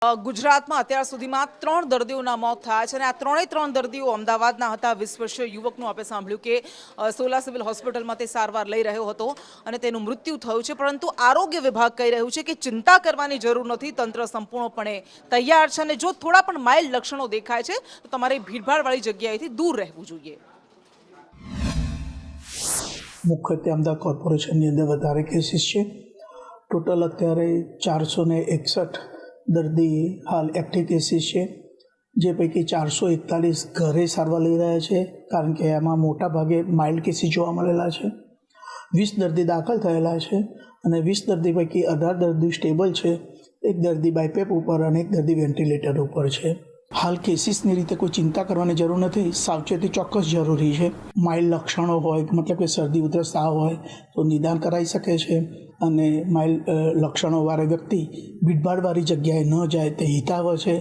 ગુજરાતમાં અત્યાર સુધીમાં 3 દર્દીઓના મોત થયા છે અને આ ત્રણ દર્દીઓ અમદાવાદના હતા। 20 વર્ષીય યુવકનું આપણે સાંભળ્યું કે સોલા સિવિલ હોસ્પિટલમાં તે સારવાર લઈ રહ્યો હતો અને તેનું મૃત્યુ થયું છે। પરંતુ આરોગ્ય વિભાગ કહી રહ્યું છે કે ચિંતા કરવાની જરૂર નથી, તંત્ર સંપૂર્ણપણે તૈયાર છે અને જો થોડા પણ માઇલ્ડ લક્ષણો દેખાય છે તો તમારે ભીડભાડવાળી જગ્યાએથી દૂર રહેવું જોઈએ। મુખ્યત્વે અમદાવાદ કોર્પોરેશનની અંદર વધારે કેસીસ છે। ટોટલ અત્યારે 461 દર્દી હાલ એક્ટિવ કેસીસ છે, જે પૈકી 441 ઘરે સારવાર લઈ રહ્યા છે, કારણ કે એમાં મોટા ભાગે માઇલ્ડ કેસીસ જોવા મળેલા છે। 20 દર્દી દાખલ થયેલા છે અને 20 દર્દી પૈકી 18 દર્દી સ્ટેબલ છે, એક દર્દી બાયપેપ ઉપર અને એક દર્દી વેન્ટિલેટર ઉપર છે। હાલ કેસીસની રીતે કોઈ ચિંતા કરવાની જરૂર નથી, સાવચેતી ચોક્કસ જરૂરી છે। માઇલ્ડ લક્ષણો હોય, મતલબ કે શરદી ઉધરસ તાવ હોય તો નિદાન કરાવી શકે છે અને માઇલ્ડ લક્ષણોવાળા વ્યક્તિ ભીડભાડવાળી જગ્યાએ ન જાય તે હિતાવહ છે।